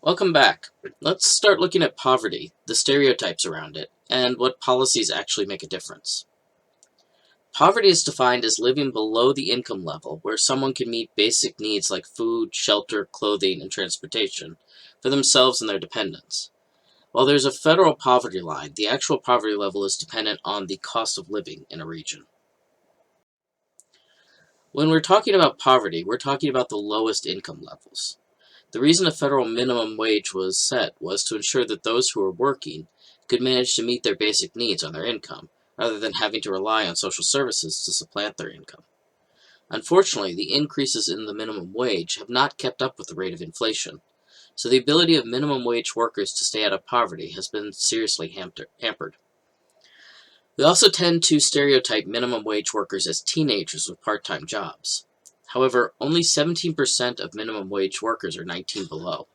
Welcome back. Let's start looking at poverty, the stereotypes around it, and what policies actually make a difference. Poverty is defined as living below the income level where someone can meet basic needs like food, shelter, clothing, and transportation for themselves and their dependents. While there's a federal poverty line, the actual poverty level is dependent on the cost of living in a region. When we're talking about poverty, we're talking about the lowest income levels. The reason a federal minimum wage was set was to ensure that those who were working could manage to meet their basic needs on their income, rather than having to rely on social services to supplant their income. Unfortunately, the increases in the minimum wage have not kept up with the rate of inflation, so the ability of minimum wage workers to stay out of poverty has been seriously hampered. We also tend to stereotype minimum wage workers as teenagers with part-time jobs. However, only 17% of minimum wage workers are 19 below.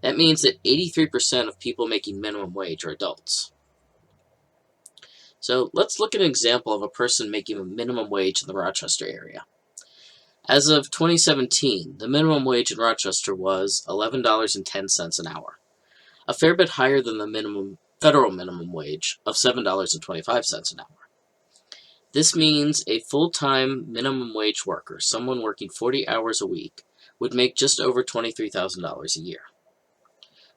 That means that 83% of people making minimum wage are adults. So let's look at an example of a person making a minimum wage in the Rochester area. As of 2017, the minimum wage in Rochester was $11.10 an hour, a fair bit higher than the federal minimum wage of $7.25 an hour. This means a full-time minimum wage worker, someone working 40 hours a week, would make just over $23,000 a year.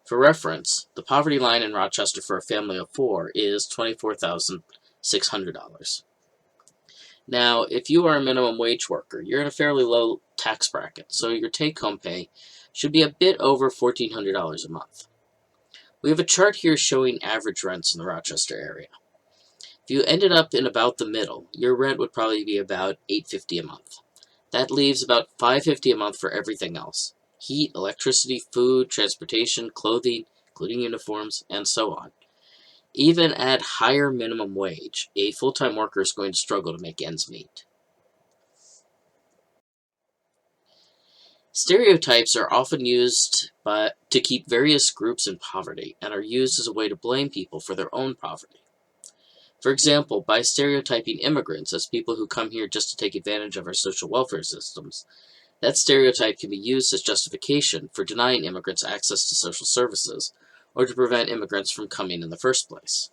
For reference, the poverty line in Rochester for a family of four is $24,600. Now, if you are a minimum wage worker, you're in a fairly low tax bracket, so your take-home pay should be a bit over $1,400 a month. We have a chart here showing average rents in the Rochester area. If you ended up in about the middle, your rent would probably be about $850 a month. That leaves about $550 a month for everything else: heat, electricity, food, transportation, clothing, including uniforms, and so on. Even at higher minimum wage, a full-time worker is going to struggle to make ends meet. Stereotypes are often used to keep various groups in poverty and are used as a way to blame people for their own poverty. For example, by stereotyping immigrants as people who come here just to take advantage of our social welfare systems, that stereotype can be used as justification for denying immigrants access to social services or to prevent immigrants from coming in the first place.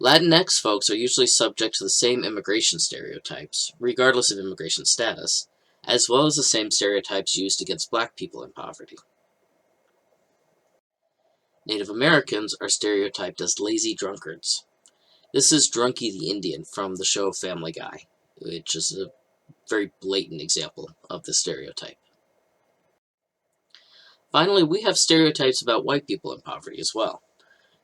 Latinx folks are usually subject to the same immigration stereotypes, regardless of immigration status, as well as the same stereotypes used against black people in poverty. Native Americans are stereotyped as lazy drunkards. This is Drunky the Indian from the show Family Guy, which is a very blatant example of the stereotype. Finally, we have stereotypes about white people in poverty as well.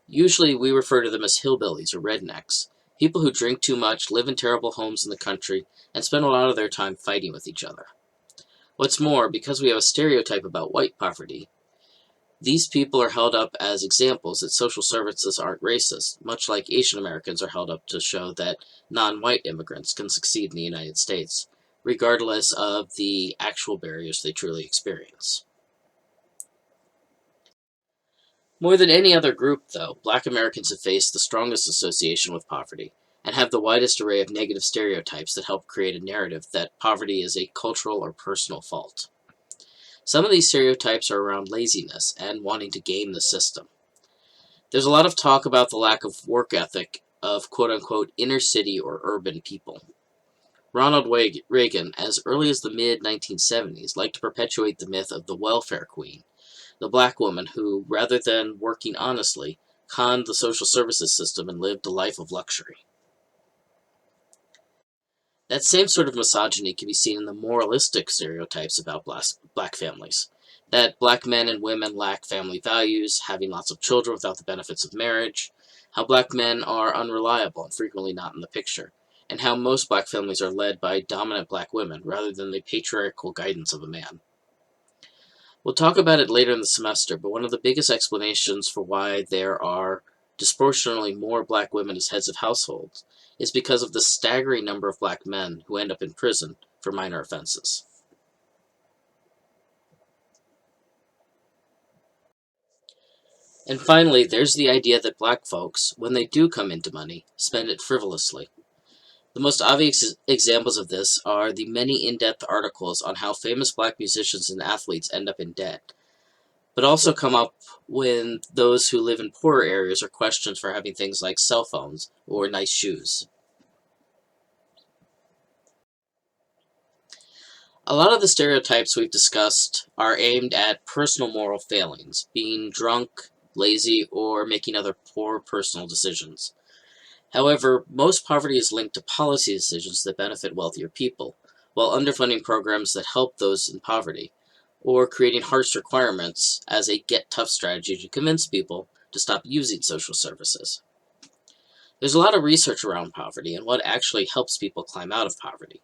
Usually we refer to them as hillbillies or rednecks, people who drink too much, live in terrible homes in the country, and spend a lot of their time fighting with each other. What's more, because we have a stereotype about white poverty, these people are held up as examples that social services aren't racist, much like Asian Americans are held up to show that non-white immigrants can succeed in the United States, regardless of the actual barriers they truly experience. More than any other group, though, black Americans have faced the strongest association with poverty, and have the widest array of negative stereotypes that help create a narrative that poverty is a cultural or personal fault. Some of these stereotypes are around laziness and wanting to game the system. There's a lot of talk about the lack of work ethic of quote-unquote inner city or urban people. Ronald Reagan, as early as the mid-1970s, liked to perpetuate the myth of the welfare queen, the black woman who, rather than working honestly, conned the social services system and lived a life of luxury. That same sort of misogyny can be seen in the moralistic stereotypes about black families. That black men and women lack family values, having lots of children without the benefits of marriage, how black men are unreliable and frequently not in the picture, and how most black families are led by dominant black women rather than the patriarchal guidance of a man. We'll talk about it later in the semester, but one of the biggest explanations for why there are disproportionately more black women as heads of households is because of the staggering number of black men who end up in prison for minor offenses. And finally, there's the idea that black folks, when they do come into money, spend it frivolously. The most obvious examples of this are the many in-depth articles on how famous black musicians and athletes end up in debt, but also come up when those who live in poorer areas are questioned for having things like cell phones or nice shoes. A lot of the stereotypes we've discussed are aimed at personal moral failings, being drunk, lazy, or making other poor personal decisions. However, most poverty is linked to policy decisions that benefit wealthier people, while underfunding programs that help those in poverty, or creating harsh requirements as a get-tough strategy to convince people to stop using social services. There's a lot of research around poverty and what actually helps people climb out of poverty.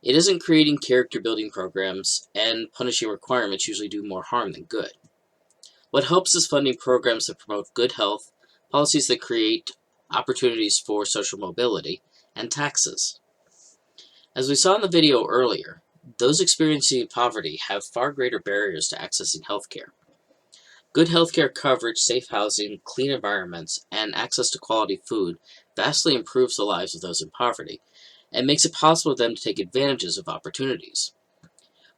It isn't creating character-building programs, and punishing requirements usually do more harm than good. What helps is funding programs that promote good health, policies that create opportunities for social mobility, and taxes. As we saw in the video earlier, those experiencing poverty have far greater barriers to accessing healthcare. Good healthcare coverage, safe housing, clean environments, and access to quality food vastly improves the lives of those in poverty, and makes it possible for them to take advantages of opportunities.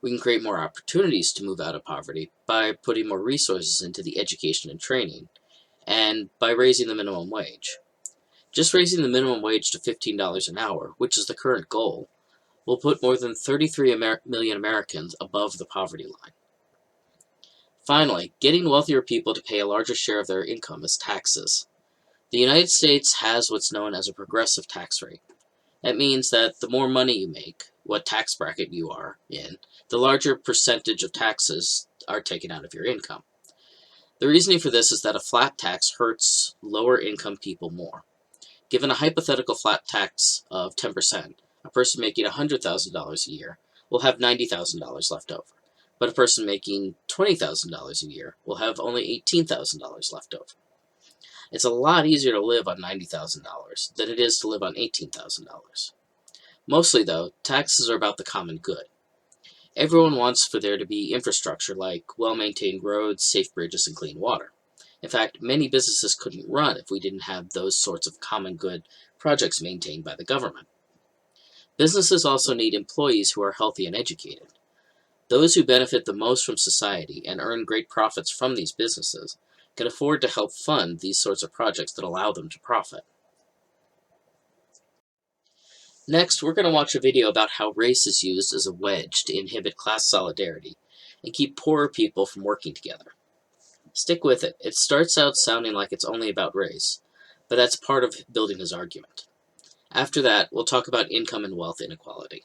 We can create more opportunities to move out of poverty by putting more resources into the education and training, and by raising the minimum wage. Just raising the minimum wage to $15 an hour, which is the current goal, will put more than 33 million Americans above the poverty line. Finally, getting wealthier people to pay a larger share of their income is taxes. The United States has what's known as a progressive tax rate. That means that the more money you make, what tax bracket you are in, the larger percentage of taxes are taken out of your income. The reasoning for this is that a flat tax hurts lower income people more. Given a hypothetical flat tax of 10%, a person making $100,000 a year will have $90,000 left over, but a person making $20,000 a year will have only $18,000 left over. It's a lot easier to live on $90,000 than it is to live on $18,000. Mostly, though, taxes are about the common good. Everyone wants for there to be infrastructure like well-maintained roads, safe bridges, and clean water. In fact, many businesses couldn't run if we didn't have those sorts of common good projects maintained by the government. Businesses also need employees who are healthy and educated. Those who benefit the most from society and earn great profits from these businesses can afford to help fund these sorts of projects that allow them to profit. Next, we're going to watch a video about how race is used as a wedge to inhibit class solidarity and keep poorer people from working together. Stick with it. It starts out sounding like it's only about race, but that's part of building his argument. After that, we'll talk about income and wealth inequality.